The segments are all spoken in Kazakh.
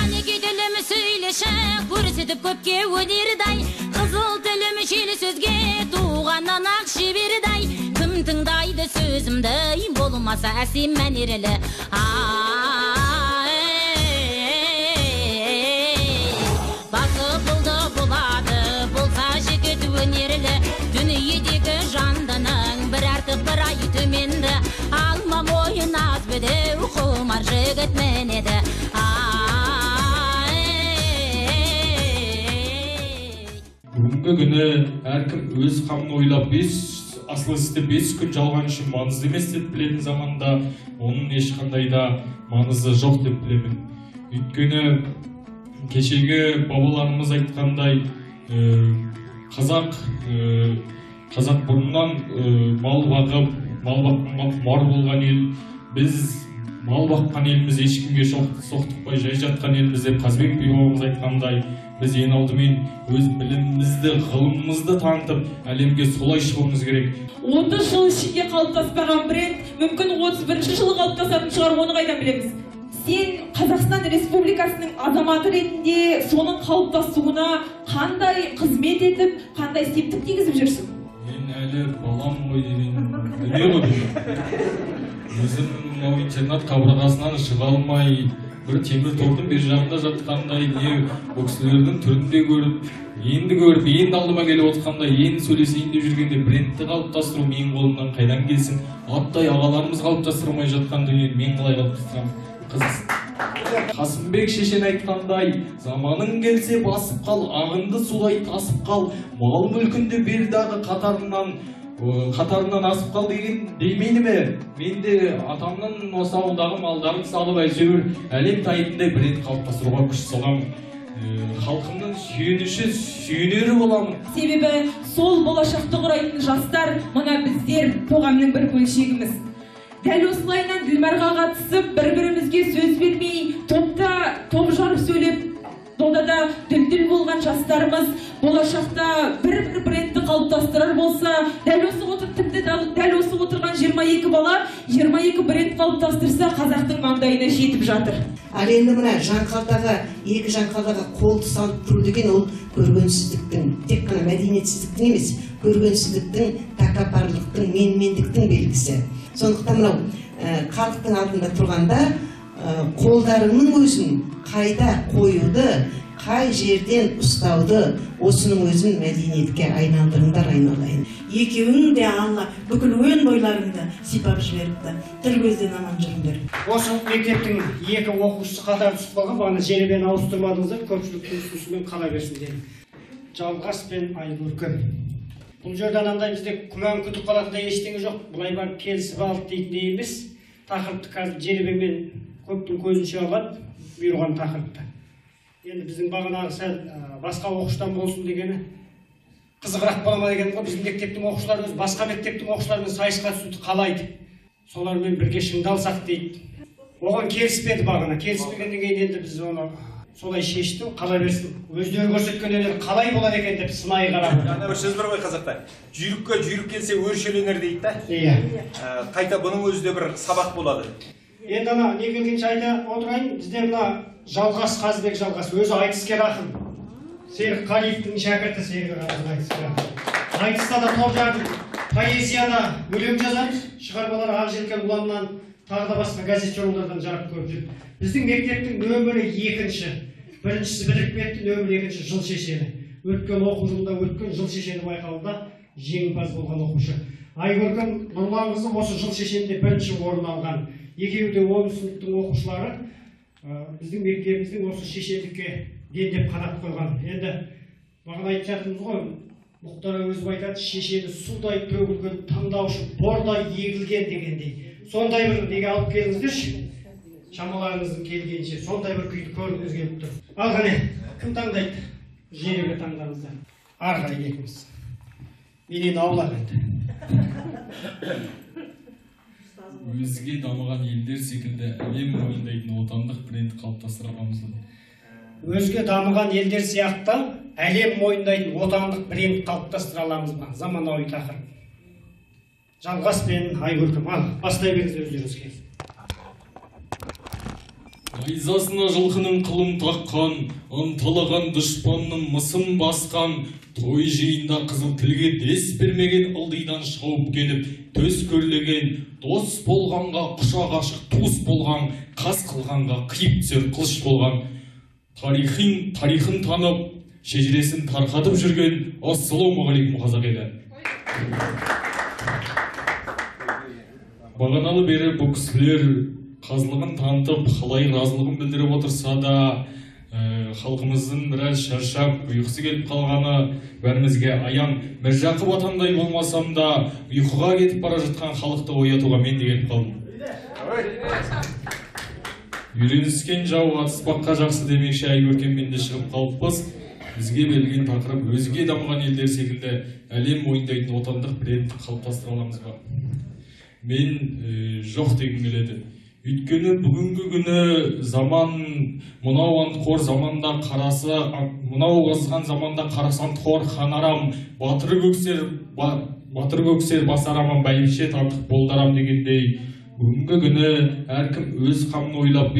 Kaneki dilim söyleşe Көрсетіп көпке өнердай Қызыл тілім шелі сөзге Туғаннан ақшы бердай Кім тыңдайды сөзімді Болмаса әсем мәнерлі Бақыт болады Болса жігіт өнерлі Дүниедегі жандының Бір артық бір ай төменді Алма мойын аз бедеу Құмар жігіт мінеді Бүгінгі күні әркім өз қамын ойлап, асыл істі 5 күн жалған үшін маңызды емес деп білетін заманда, оның ешқандай да маңызы жоқ деп білемін. Өйткені кешегі бабаларымыз айтқандай, қазақ бұрыннан мал бағып, мал баққанға құмар болған ел. Біз мал баққан еліміз ешкімге соқтықпай жай жатқан еліміз деп Қазбек би бабамыз айтқандай, біз ең алдымен өз білімімізді, ғылымымызды танытып, әлемге солай шығуымыз керек. 30 жыл ішінде қалыптаспаған бренд, мүмкін 31 жылы қалыптасатын шығар, оны қайдан білеміз? Сен Қазақстан Республикасының азаматы ретінде соның қалыптасуына қандай қызмет етіп, қандай септік тигізіп жүрсің? Мен әлі балам ғой деген дүние ғой. Өзім интернат қабырғасынан шыға алмай, бір темір тордың бер жағында жатқандай, бұл кісілердің түрінде көріп, енді алдыма келіп отқандай, енді сөйлесейін деп жүргенде брендті қалыптастыру менің қолымнан қайдан келсін? Аттай ағаларымыз қалыптастырмай жатқан дүниені мен қалай қалыптастырамын? Қасымбек шешен айтқандай, заманың келсе басып қал, ағынды судай тасып қал, мал мүлкінді бер дағы қатарынан асып қал деген демейді ме? Мен де атамның осы ауылдағы малдарын салып әйтеуір әлем тайындай бренд қалыптастыруға күш саламын. Халқымның сүйенері боламын. Себебі сол болашақты құрайтын жастар, мына біздер қоғамның бір бөлшегіміз. Дәл осылайынан Ділмарға қатысып, бір-бірімізге сөз бермей, топта топ жарып сөйлеп, додада дүлдүл болған жастарымыз болашақта бір брендті қалыптастырар болса, дәл осы отырған 22 бала 22 бренд қалыптастырса, қазақтың маңдайына жетіп жатыр. Ал енді мына екі жанқалдаға қолды салып тұру деген ол көргенсіздіктің, тек қана мәдениетсіздіктің емес, көргенсіздіктің, тәкаппарлықтың, менмендіктің белгісі. Сондықтан мынау халықтың алдында тұрғанда қолдарының өзін қайда қоюды, қай жерден ұстауды, осының өзін мәдениетке айналдырыңдар, айналайын. Екеуің де Алла бүкіл өн бойларыңды сипап жіберіпті. Тіл көзден аман жүріңдер. Осы мектептің 2 оқушысы қатар түсіп қалған, бағана жеребен ауыстырмадыңыздар, көпшіліктің үстісімен қала берсін дедім. Жалғас пен Айгөркем. Бұл жерде анандай бізде күмән күдік қалатындай ештеңе жоқ. Бұлай барып келісіп алды дейтіндей емес. Тақырыпты қазір жеребемен көптің көзінше алады, бұйырған тақырыпты. Енді біздің бағанағы сәл басқа оқуштан болсын дегені қызығырақ бола ма деген ғой. Біздің мектептің оқушылары өз басқа мектептің оқушыларымен сайысқа түсуді қалайды. Солармен бірге шыңдалсақ дейді. Оған келіспеді бағана. Келіспегеннен кейін енді біз оны солай шешті, қала берсін. Өздері көрсеткен өнер қалай болады екен деп сынай қарап. Ана бір сөз бар ғой қазақта. Жүйрікке жүйрік келсе өршеленер дейді да. Иә. Қайта бұның өзі де бір сабақ болады. Енді ана не келгенше айта отырайын, бізде мына Жалғас, Қазбек Жалғас өзі айтыскер ақын. Серік Қалиевтің шәкірті Серік айтыскер ақын. Айтыста да топ жарды, поэзияда өлең жазады, шығармалар Ақ желкен ұланнан тағы да басқа газет журналдардан жарық көріп жүр. Біздің мектептің нөмірі 2-ші, біріншісі бітіріп кетті, нөмірі 2-ші жыл шешені. Өткен оқу жылында өткен жыл шешені байқауында жеңімпаз болған оқушы. Айгөркем Нұрланқызы осы жыл шешенде 1-ші орын алған. Екеуі де 10 сыныптың оқушылары біздің мектебіміздің осы шешендікке дендеп қанат қойған. Енді бағана айтып жатырмыз ғой, Мұхтар Әуезов айтады, шешені судай төгілген, таңдаушы бордай егілген дегендей. Сондай бір неге алып келіңіздерші, шамаларыңыздың келгенше, сондай бір күйді көргіңіз келіп тұр. Ал қане, кім таңдайды? Жеребе таңдаңыздар. Ары қарай екіміз. Менен аулақ енді. Өзге дамыған елдер секілді әлем мойындайтын отандық бренд қалыптастыра аламыз. Өзге дамыған елдер сияқты әлем мойындайтын отандық бренд қалыптастыра аламыз ба? Заманауи тақырып. Жалғас пен Айгөркем. Ал, бастай беріңіз өздеріңіз келсін. Айзасына жылқының қылын таққан, ынталаған дұшпанның мысын басқан, той жиында қызыл тілге дес бермеген ылдидан шауып келіп, төс көрлеген, дос болғанға құшақ ашық туыс болған, қас қылғанға қиып түсер қылыш болған, тарихын танып, шежіресін тарқатып жүрген ассалаумағалейкум қазақ елі. Бағаналы бері бұл кісілер қазылығын танытып, қалай разылығын білдіріп отырса да, халқымыздың біраз шаршап, ұйқысы келіп қалғаны бәрімізге аян. Міржақып атамдай болмасам да, ұйқыға кетіп бара жатқан халықты оятуға мен де келіп қалдым. Үйреніскен жау атыспаққа жақсы демекші ай көркеммен де шығып қалыппыз. Бізге берілген тақырып өзге дамыған елдер секілді әлем мойындайтын отандық брендті қалыптастыра аламыз ба? Мен жоқ дегім келеді. Өйткені бүгінгі күні заман, мынау антқор заманда қарасы, мынау қазған заманда қарасы антқор ханарам, батыр көксер басараман бәйбіше тартық болдарам дегендей, бүгінгі күні әркім өз қамын ойлап,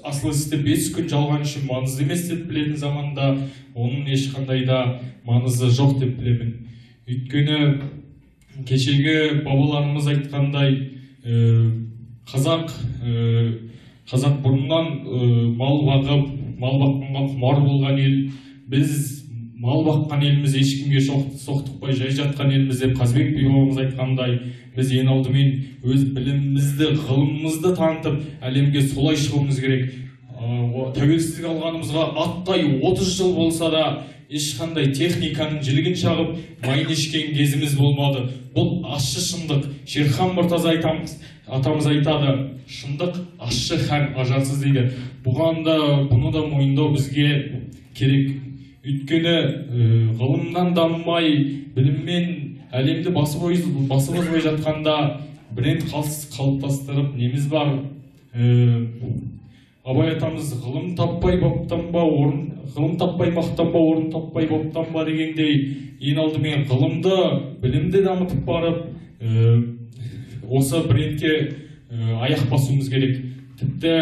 асыл істі 5 күн жалған үшін маңызды емес деп білетін заманда, оның ешқандай да маңызы жоқ деп білемін. Өйткені кешегі бабаларымыз айтқандай, қазақ бұрыннан мал бағып, мал баққанға құмар болған ел. Біз мал баққан еліміз ешкімге соқтықпай жай жатқан еліміз деп Қазбек би бабамыз айтқандай, біз ең алдымен өз білімімізді, ғылымымызды танытып, әлемге солай шығуымыз керек. Тәуелсіздік алғанымызға аттай 30 жыл болса да, ешқандай техниканың жілігін шағып, майын ішкен кезіміз болмады. Бұл ащы шындық. Шерхан Мұртаза атамыз айтады, шындық ащы һәм ажарсыз дейді. Бұны да мойындау бізге керек. Өйткені ғылымнан дамымай, біліммен әлемді басып озбай жатқанда бренд қалыптастырып неміз бар. Абай атамыз ғылым таппай мақтанба, орын таппай баптанба дегендей, ең алдымен ғылымды, білімді дамытып барып, осы брендке аяқ басуымыз керек. Тіпті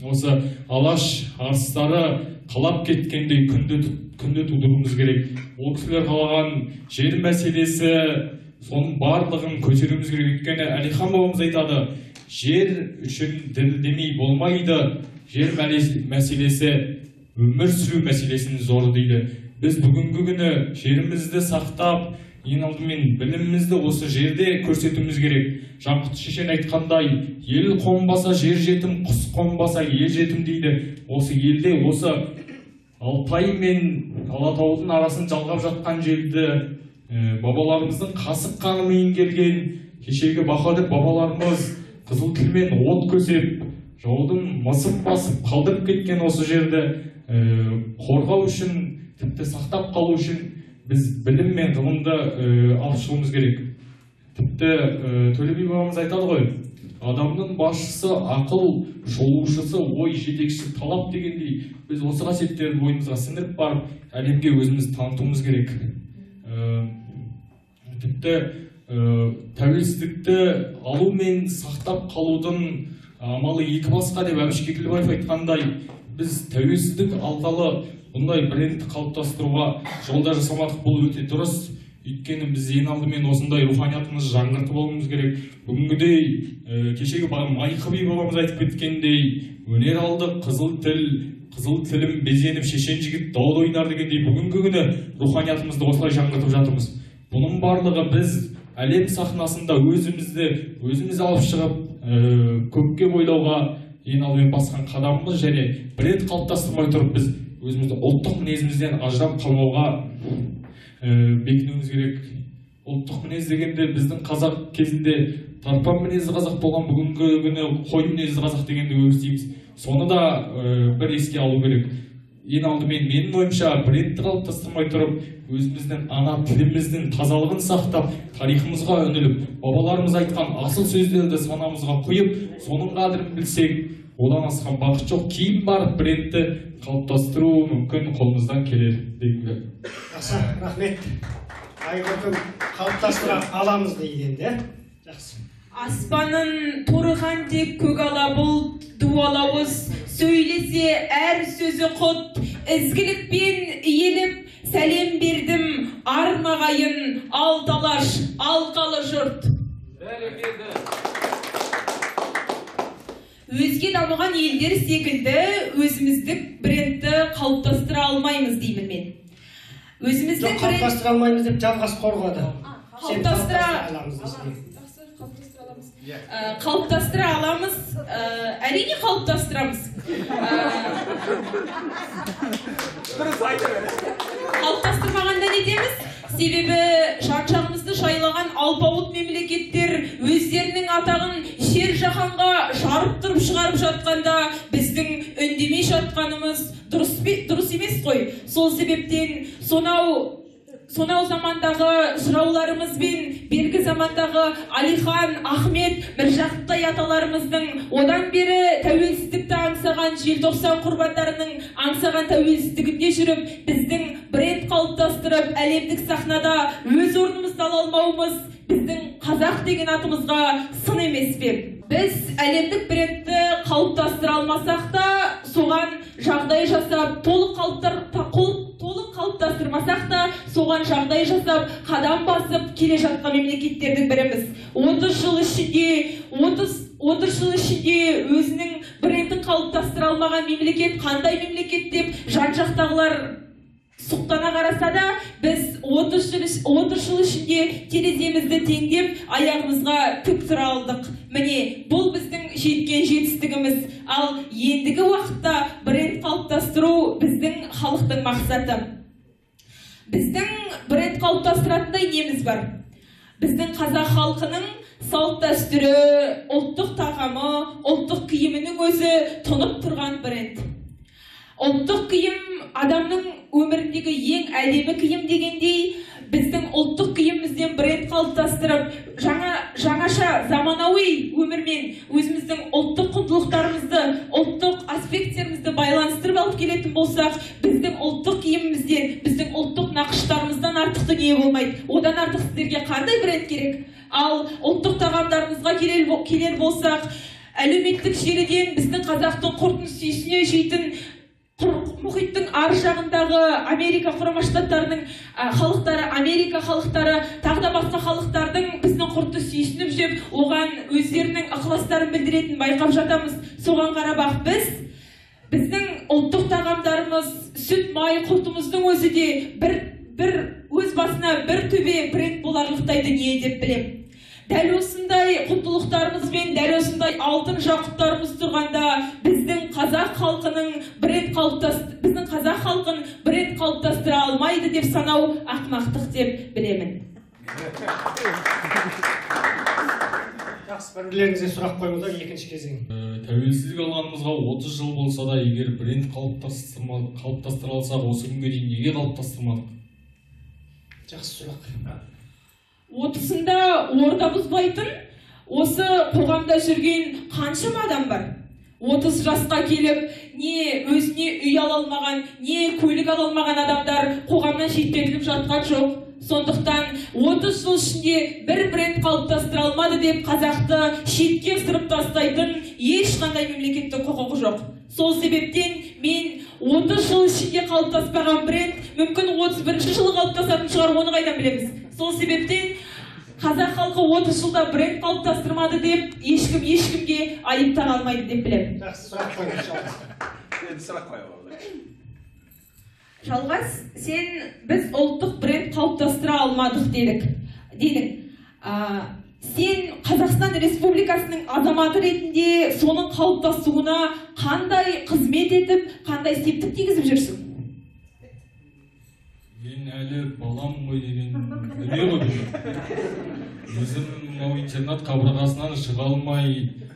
осы алаш арыстары қалап кеткендей күнді тудыруымыз керек. Ол кісілер қалаған жер мәселесі, соның барлығын көтеруіміз керек. Өйткені Әлихан бабамыз айтады, жер үшін дірілдемей болмайды, жер мәселесі өмір сүру мәселесінің зоры дейді. Біз бүгінгі күні жерімізді сақтап, ең алдымен білімімізді осы жерде көрсетуіміз керек. Жанқұт шешен айтқандай, ел қонбаса жер жетім, құс қонбаса ел жетім дейді. Осы елде, осы Алтай мен Алатаудың арасын жалғап жатқан жерді бабаларымыздың қасық қанымен келген, кешегі баһадүр бабаларымыз қызыл тілмен от көсеп, жаудың мысып басып қалдырып кеткен осы жерді қорғау үшін, тіпті сақтап қалу үшін біз білім мен ғылымды алып шығуымыз керек. Тіпті Төле би бабамыз айтады ғой, адамның басшысы ақыл, шолушысы ой, жетекшісі талап дегендей, біз осы қасиеттерді бойымызға сіңіріп барып, әлемге өзіміз танытуымыз керек. Тіпті тәуелсіздікті алу мен сақтап қалудың амалы екі басқа деп Әбіш Кекілбаев айтқандай, біз тәуелсіздік алғалы бұндай брендті қалыптастыруға жолда жасамадық. Бұл өте дұрыс. Өйткені біз ең алдымен осындай руханиятымызды жаңғыртып алуымыз керек. Бүгінгідей кешегі Майқы би бабамыз айтып кеткендей, өнер алдық, қызыл тілім безеніп шешен жігіт дауыл ойнар дегендей, бүгінгі күні руханиятымызды осылай жаңғыртып жатырмыз. Бұның барлығы біз әлем сахнасында өзіміз алып шығып, көкке бойлауға ең алдымен басқан қадамымыз, және бренд қалыптастырмай тұрып, біз өзімізді ұлттық мінезімізден ажырап қалмауға бекінуіміз керек. Ұлттық мінез дегенде біздің қазақ кезінде тарпан мінезді қазақ болған, бүгінгі күні қой мінезді қазақ дегенде өгіздейміз. Соны да бір еске алу керек. Ең алдымен менің ойымша брендті қалыптастырмай тұрып, өзіміздің ана тіліміздің тазалығын сақтап, тарихымызға үніліп, бабаларымыз айтқан асыл сөздерді санамызға қойып, соның қадірін білсек, одан асқан бақыт жоқ. Кейін барып брендті қалыптастыру мүмкін қолымыздан келер дегім. Жақсы, рахмет. Айгөркем қалыптастыра аламыз дейді. Жақсы. Аспанын торығандек көк ала бұлт, балауыз, сөйлесе әр сөзі құт, ізгілікпен еліп, сәлем бердім армағайын, алталаш, алқалы жұрт. Өзге дамыған елдер секілді өзіміздік брендті қалыптастыра алмаймыз деймін мен. Өзіміздің қалыптастыра алмаймыз деп жалғас қорғады. Қалыптастыра аламыз, әрине қалыптастырамыз. Қалыптастырмағанда не дейміз? Себебі жан-жағымызды жайлаған алпауыт мемлекеттер өздерінің атағын жер жаһанға жарып тұрып шығарып жатқанда біздің үндемей жатқанымыз дұрыс емес қой. Сол себептен сонау замандағы жырауларымыз бен бергі замандағы Алихан, Ахмет, Міржақыптай аталарымыздың одан бері тәуелсіздікті аңсаған желтоқсан құрбандарының аңсаған тәуелсіздігінде жүріп, біздің бренд қалыптастырып, әлемдік сахнада өз орнымызды ала алмауымыз біздің қазақ деген атымызға сын емес пе? Біз әлемдік брендті қалыптастыра алмасақ та, соған жағдай жасап, толық қалыптастырмасақ та, соған жағдай жасап, қадам басып келе жатқан мемлекеттердің біріміз. 30 жыл ішінде өзінің брендін қалыптастыра алмаған мемлекет қандай мемлекет деп жан-жақтағылар сұқтана қараса да, біз 30 жыл ішінде тереземізді теңдеп, аяғымызға тік тұра алдық. Міне, бұл біздің жеткен жетістігіміз. Ал ендігі уақытта бренд қалыптастыру біздің халықтың мақсаты. Біздің бренд қалыптастыратындай неміз бар. Біздің қазақ халқының салт дәстүрі, ұлттық тағамы, ұлттық киімінің өзі тұнып тұрған бренд. Ұлттық киім адамның өміріндегі ең әдемі киім дегендей, біздің ұлттық киімімізден бренд қалыптастырып, жаңаша заманауи өмірмен өзіміздің ұлттық құндылықтарымызды, ұлттық аспекттерімізді байланыстырып алып келетін болсақ, біздің ұлттық киімімізден, біздің ұлттық нақыштарымыздан артықты не болмайды. Одан артық сіздерге қандай бренд керек? Ал ұлттық тағамдарымызға келер болсақ, әлеуметтік желіден біздің қазақтың құртын сүйсіне жейтін мұхиттың ар жағындағы Америка құрама штаттарының халықтары, Америка халықтары, тағы да басқа халықтардың біздің құртты сүйсініп жеп, оған өздерінің ықыластарын білдіретін байқап жатамыз. Соған қарап біздің ұлттық тағамдарымыз, сүт, май, құртымыздың өзі де өз басына бір төбе бренд боларлықтайды не деп білем. Дәл осындай құндылықтарымызбен, дәл осындай алтын жақұттарымыз тұрғанда, біздің қазақ халқын бренд қалыптастыра алмайды деп санау ақымақтық деп білемін. Жақсы, бірлеріңізге сұрақ қойыңыздар, екінші кезең. Тәуелсіздік алғанымызға 30 жыл болса да, егер бренд қалыптастыра алсақ, осы күнге дейін неге қалыптастырмадық? Жақсы сұрақ. 30-ында орда бұзбайтын, осы қоғамда жүрген қаншама адам бар. 30 жасқа келіп, не өзіне үй ала алмаған, не көлік ала алмаған адамдар қоғамнан шеттетіліп жатқан жоқ. Сондықтан 30 жыл ішінде бір бренд қалыптастыра алмады деп қазақты шетке ысырып тастайтын ешқандай мемлекеттік құқығы жоқ. Сол себептен мен 30 жыл ішінде қалыптаспаған бренд мүмкін 31 жылы қалыптасатын шығар, оны қайдан білеміз. Сол себептен қазақ халқы 30 жылда бренд қалыптастырмады деп ешкімге айыптан алмайды деп білемін. Жақсы, сұрақ қойыңыз. Сұрақ қойыңыз. Жалғас, біз ұлттық бренд қалыптастыра алмадық дедің. Сен Қазақстан Республикасының азаматы ретінде соның қалыптасуына қандай қызмет етіп, қандай септік тигізіп жүрсің? Мен әлі балам ғой деген дүние ғой. Өзім интернат қабырғасынан шыға алмай,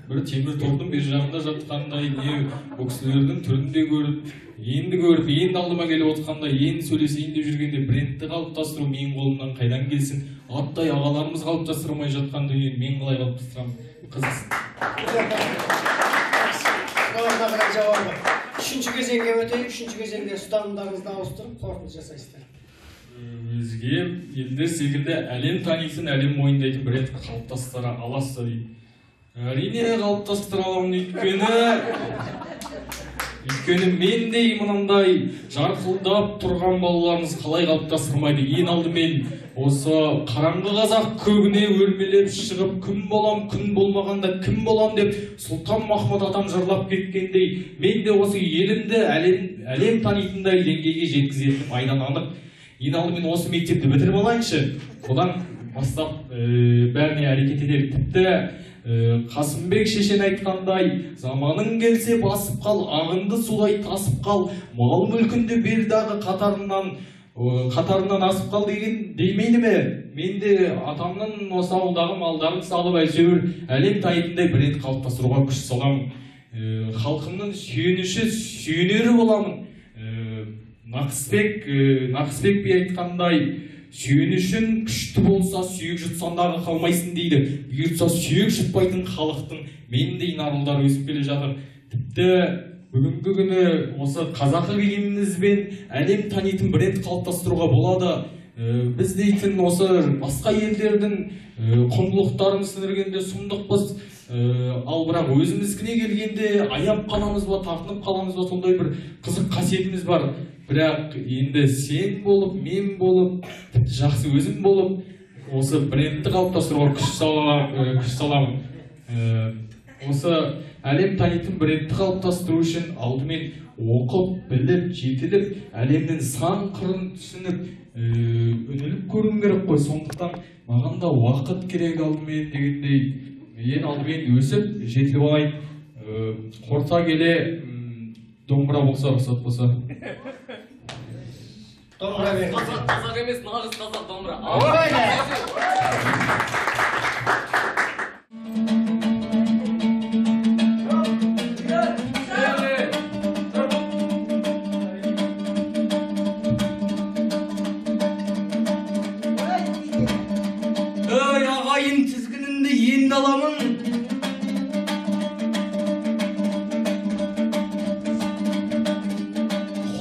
бір темір тордың бер жағында жатқандай, не бұл кісілердің түрінде көріп, енді алдыма келіп отқанда, енді сөйлесейін деп жүргенде брендті қалыптастыру менің қолымнан қайдан келсін? Аттай ағаларымыз қалыптастырмай жатқан дүниені мен қалай қалыптастырамын? Қызықсын. Сұрағына қарай жауабы. Үшінші кезеңге өтейік, үшінші кезеңде ұстанымдарыңызды ауыстырып, қорытынды жасайсыздар. Өзге елдер секілді әлем танитын, әлем мойындайтын бренд қалыптастыра аласыздар дейді. Әрине қалыптастыра аламын, өйткені мендей мынандай жарқылдап тұрған балаларыңыз қалай қалыптастырмайды. Ең алдымен осы қараңғы қазақ көгіне өрмелеп шығып, күн болам, күн болмағанда кім болам деп Сұлтан Махмұт атам жырлап кеткендей, мен де осы елімді әлем танитындай деңгейге жеткізетінім айдан анық. Ең алдымен осы мектепті бітіріп алайыншы, одан бастап бәріне әрекет едік. Тіпті Қасымбек шешен айтқандай, заманың келсе басып қал, ағынды судай тасып қал, мал мүлкінді бер дағы қатарынан асып қал деген демейді ме? Мен де атамның осы ауылдағы малдарын салып әйтеуір әлем танитындай бренд қалыптастыруға күш саламын. Халқымның сүйенері боламын. Нақысбек би айтқандай, сүйенішін күшті болса, сүйек жұтсандағы қалмайсын дейді. Бұйыртса сүйек жұтпайтын халықтың мендей наруылдар өсіп келе жатыр. Тіпті бүгінгі күні осы қазақы киімімізбен әлем танитын бренд қалыптастыруға болады. Біз дейтін осы басқа елдердің құндылықтарын сіңіргенде сұмдықпыз. Ал бірақ өзімізкіне келгенде аяп қаламыз ба, тартынып қаламыз ба, сондай бір қызық қасиетіміз бар. Бірақ енді сен болып, мен болып, жақсы өзім болып, осы брендті қалыптастыруға күш саламын. Осы әлем танитын брендті қалыптастыру үшін алдымен оқып, біліп, жетіліп, әлемнің сан қырын түсініп, үніліп көруім керек қой. Сондықтан маған да уақыт керек алдымен дегендей, ең алдымен өсіп, жетіліп алайын. Қорта келе домбыра болса, рұқсат болса. Қазақ емес, нағыз қазақ домбыра. Ой, ағайын тізгінінді енді аламын.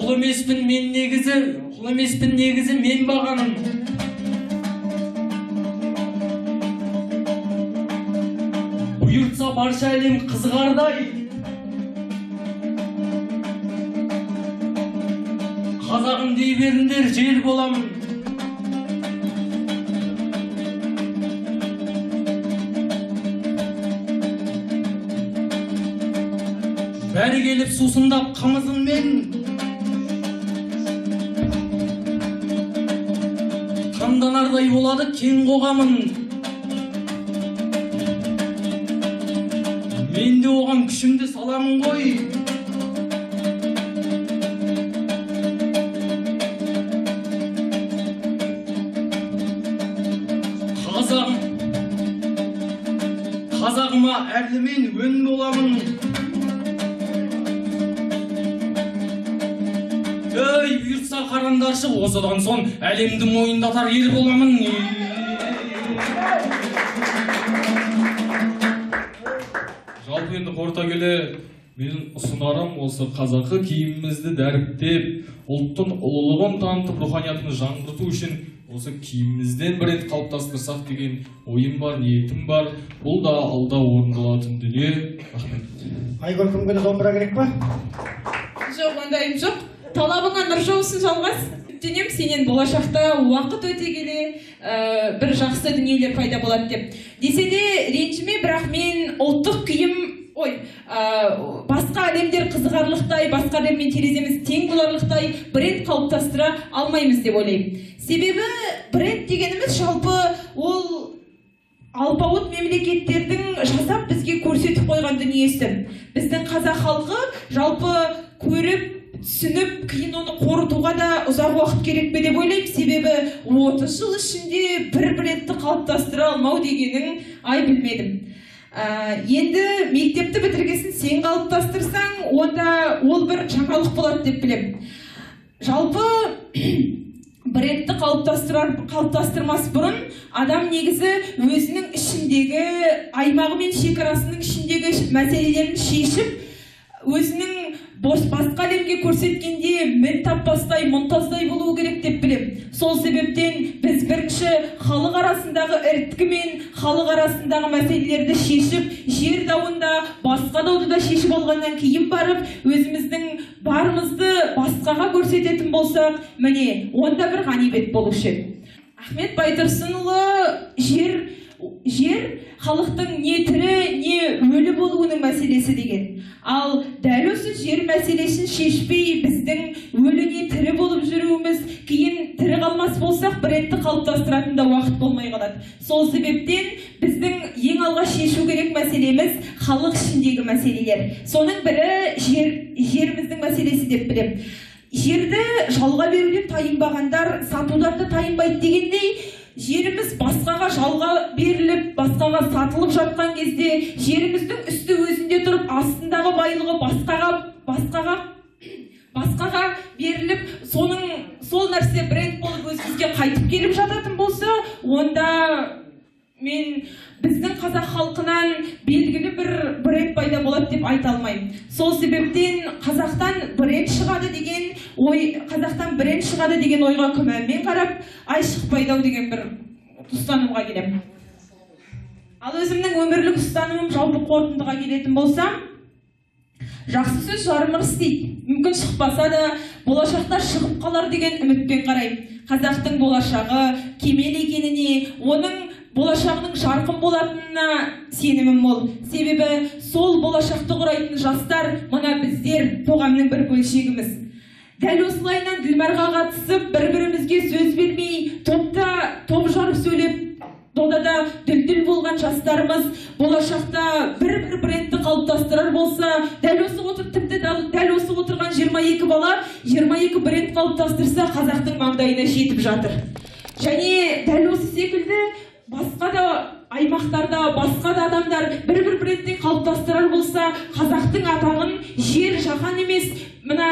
Құл емеспін негізі мен бағаным. Бұйыртса барша әлем қызғардай, қазағым дей беріңдер, жел боламын. Бәрі келіп сусындап қымызыммен, қамданардай болады кең қоғамын. Мен де оған күшімді саламын ғой. Қазағыма әрлімен өн боламын. Ей, бұйыртса қарандаршы, осыдан соң әлемді мойындатар ел боламын. Жалпы енді қорта келе менің ұсынарым осы қазақы киімімізді дәріптеп, ұлттың ұлылығын танытып, руханиятын жаңғырту үшін осы киімімізден бренд қалыптастырсақ деген ойым бар, ниетім бар. Бұл да алда орындалатын дүние. Рахмет. Айгүл күнгені домбыра керек па? Жоқ, ондайым жоқ. Талабыңа нұр жаусын жалғас. Үміттенем, сенен болашақта уақыт өте келе бір жақсы дүниелер пайда болады деп. Десе де ренжіме, бірақ мен ұлттық киім, басқа әлемдер қызығарлықтай, басқа әлеммен тереземіз тең боларлықтай бренд қалыптастыра алмаймыз деп ойлаймын. Себебі бренд дегеніміз жалпы ол алпауыт мемлекеттердің жасап бізге көрсетіп қойған дүниесі. Біздің қазақ халқы жалпы көріп, түсініп, кейін оны қорытуға да ұзақ уақыт керек пе деп ойлаймын. Себебі 30 жыл ішінде бір брендті қалыптастыра алмау дегенің ай білмедім. Енді мектепті бітіргесін сен қалыптастырсаң, онда ол бір жаңалық болады деп білем. Жалпы брендті қалыптастырмас бұрын адам негізі өзінің ішіндегі аймағы мен шекарасының ішіндегі мәселелерін шешіп, өзінің басқа әлемге көрсеткенде мен таппастай, мұнтаздай болуы керек деп білем. Сол себептен біз бірінші халық арасындағы іріткі мен халық арасындағы мәселелерді шешіп, жер дауында басқа дауды да шешіп алғаннан кейін барып, өзіміздің барымызды басқаға көрсететін болсақ, міне, онда бір ғанибет болушы еді. Ахмет Байтұрсынұлы жер халықтың не тірі, не өлі болуының мәселесі деген. Ал дәл осы жер мәселесін шешпей, біздің өлі не тірі болып жүруіміз, кейін тірі қалмас болсақ, брендті қалыптастыратын да уақыт болмай қалады. Сол себептен біздің ең алға шешу керек мәселеміз халық ішіндегі мәселелер. Соның бірі жеріміздің мәселесі деп білем. Жерді жалға беруден тайынбағандар сатудан да тайынбайды дегендей, жеріміз басқаға жалға беріліп, басқаға сатылып жатқан кезде, жеріміздің үсті өзінде тұрып, астындағы байлығы басқаға беріліп, сол нәрсе бренд болып өзімізге қайтып келіп жататын болса, онда біздің қазақ халқынан белгілі бір бренд пайда болады деп айта алмаймын. Сол себептен қазақтан бренд шығады деген ойға күмәнмен қарап, ай шықпайды-ау деген бір ұстанымға келем. Ал өзімнің өмірлік ұстанымым жалпы қорытындыға келетін болсам, жақсы сөз жарымыр істейді. Мүмкін шықпаса да, болашақта шығып қалар деген үмітпен қараймын. Қазақтың болашағы кемел екеніне, оның болашағының жарқын болатынына сенімім мол. Себебі сол болашақты құрайтын жастар, мына біздер қоғамның бір бөлшегіміз. Дәл осылайынан Ділмарға қатысып, бір-бірімізге сөз бермей, топ жарып сөйлеп, додада дүлдүл болған жастарымыз болашақта бір брендті қалыптастырар болса, дәл осы отырған 22 бала 22 бренд қалыптастырса, қазақтың маңдайына жетіп жатыр. Және дәл осы секілді басқа да аймақтарда, басқа да адамдар бір брендтен қалыптастырар болса, қазақтың атағын жер жаһан емес, мына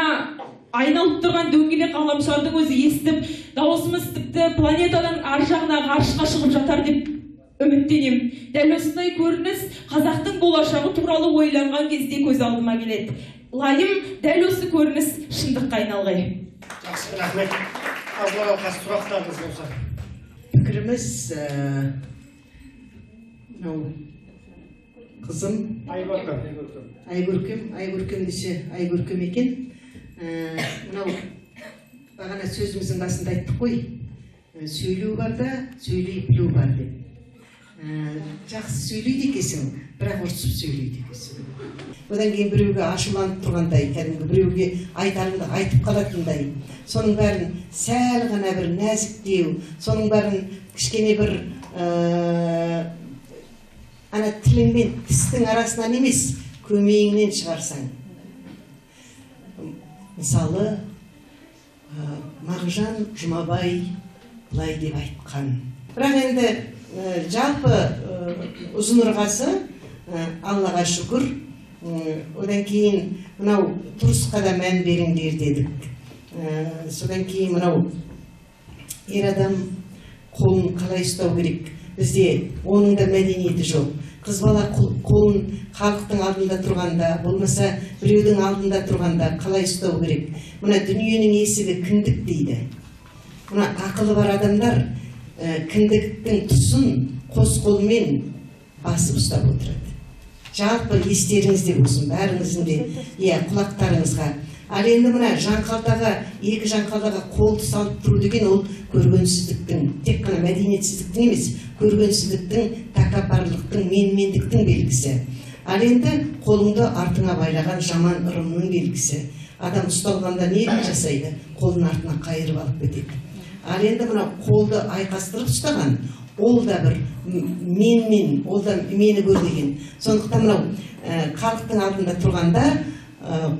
айналып тұрған дөңгелек ғаламшардың өзі естіп, дауысымыз тіпті планетадан ар жағына ғарышқа шығып жатар деп үміттенемін. Дәл осындай көрініс қазақтың болашағы туралы ойланған кезде көз алдыма келеді. Лайым, дәл осы көрініс шындыққа айналғай. Жақсы, рахмет. Алдыға алқасы сұрақтарыңыз болса. Пікіріміз қызым Айгөркем десе Айгөркем екен. Мынау бағана сөзіміздің басында айттық қой, сөйлеу бар да, сөйлей білу бар деп. Жақсы сөйлейді екесің, бірақ ұрсып сөйлейді екесің. Одан кейін біреуге ашуланып тұрғандай, кәдімгі біреуге айтарыңды айтып қалатындай, соның бәрін сәл ғана бір нәзіктеу, соның бәрін кішкене бір ана тілің мен тістің арасынан емес, көмейіңнен шығарсаң. Мысалы, Мағжан Жұмабай былай деп айтқан. Бірақ енді жалпы ұзын ырғасы, Аллаға шүкір, одан кейін мынау тұрысқа да мән беріңдер дедік. Содан кейін мынау ер адам қолын қалай ұстау керек? Бізде оның да мәдениеті жоқ. Қыз бала қолын халықтың алдында тұрғанда, болмаса біреудің алдында тұрғанда қалай ұстау керек? Мына дүниенің есігі кіндік дейді. Мына ақылы бар адамдар кіндіктің тұсын қос қолмен басып ұстап отырады. Жалпы естеріңізде болсын, бәріңіздің де, құлақтарыңызға. Ал енді мына екі жанқалдаға қолды салып тұру деген ол көргенсіздіктің, тек қана мәдениетсіздіктің емес, көргенсіздіктің, тәкаппарлықтың, менмендіктің белгісі. Ал енді қолыңды артыңа байлаған жаман ырымның белгісі. Адам ұсталғанда не жасайды? Қолын артына қайырып алып кетеді. Ал енді мына қолды айқастырып ұстаған, ол да бір менмен, ол да мені көр деген. Сондықтан мынау халықтың алдында тұрғанда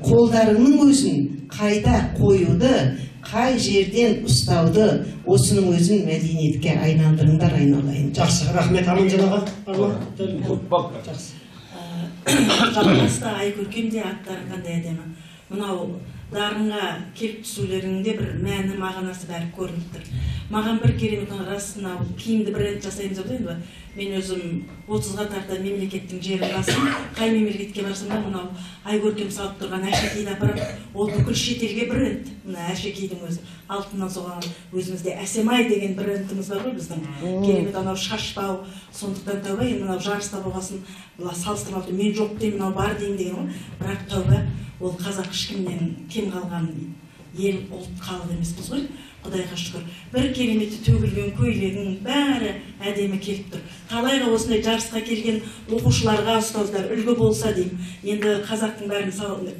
қолдарының өзін қайда қоюды, қай жерден ұстауды, осының өзін мәдениетке айналдырыңдар, айналайын. Жақсы, рахмет. Аманжан аға. Жалғаста Айгөркем де аттары қандай әдемі. Мынау дарынға келіп түсулеріңде бір мәні мағынасы бәрі көрініп тұр. Маған бір керемет расына киімді бренд жасаймыз деп ойлаймын ба. Мен өзім 30-ға тарта мемлекеттің жерін басым, қай мемлекетке барсам да мынау Айкөркем салып тұрған әшекейді апарып, ол бүкіл шетелге бренд. Мына әшекейдің өзі алтыннан соғылған, өзімізде әсемай деген брендіміз бар ғой біздің. Керемет анау шашпау, сондықтан тәуба, мынау жарыста болғасын, салыстырмалы мен жоқ деймін, мынау бар деймін деген ғой. Бірақ тәуба, ол қазақ ешкімнен кем қалған ел ұлт халық емеспіз ғой. Құдайға шүкір. Бір кереметі төгілген көйлегің бәрі әдемі келіп тұр. Талайға осындай жарысқа келген оқушыларға ұстаздар үлгі болса деймін. Енді қазақтың бәрін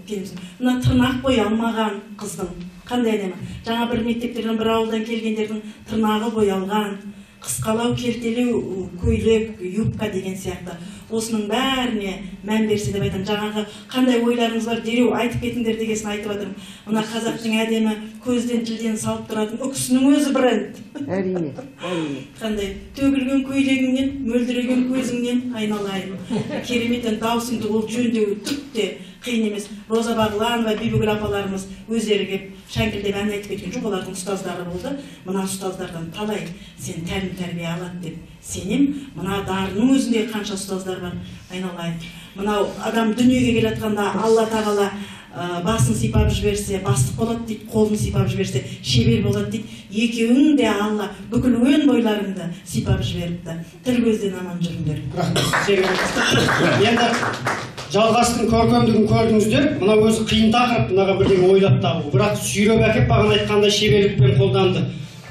келеміз. Мына тырнақ боялмаған қыздың қандай әдемі. Жаңа бір мектептерден бір ауылдан келгендердің тырнағы боялған, қысқалау келтелеу көйлек, юбка деген сияқты. Осының бәріне мән берсе деп айтамын. Жаңағы қандай ойларыңыз бар дереу айтып кетіңдер дегесін айтып жатырмын. Мына қазақтың әдемі көзден тілден салып тұратын үкісінің өзі бренд. Әрине. Қандай төгілген көйлегіңнен, мөлдіреген көзіңнен айналайын. Кереметтен даусыңды ол жөндеу түкте қиын емес. Роза Бағланова, Бибігүл апаларымыз өздері келіп шәңкілдеп ән айтып кеткен жоқ, олардың ұстаздары болды. Мына ұстаздардан талай сен тәлім тәрбие алады деп сенем. Мына дарынның өзінде қанша ұстаздар бар, айналайын. Мынау адам дүниеге келатқанда Алла тағала басын сипап жіберсе, бастық болады дейді, қолын сипап жіберсе, шебер болады дейді. Екеуің де Алла бүкіл өн бойларыңды сипап жіберіпті. Тіл көзден аман жүріңдер. Енді жалғастың көркемдігін көрдіңіздер. Мына өзі қиын тақырып, мынаға бірдеңе ойлап табу. Бірақ сүйреп әкеп бағана айтқандай шеберлікпен қолданды.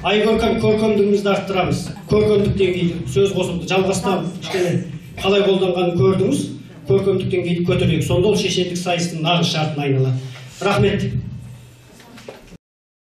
Айкөркем көркемдігімізді арттырамыз. Көркемдік деңгейді сөз қосылды. Жалғастан кішкене қалай қолданғанын көрдіңіз. Көркемдік деңгейді көтерейік. Сонда ол шешендік сайыстың нағыз шартына айналады. Рахмет.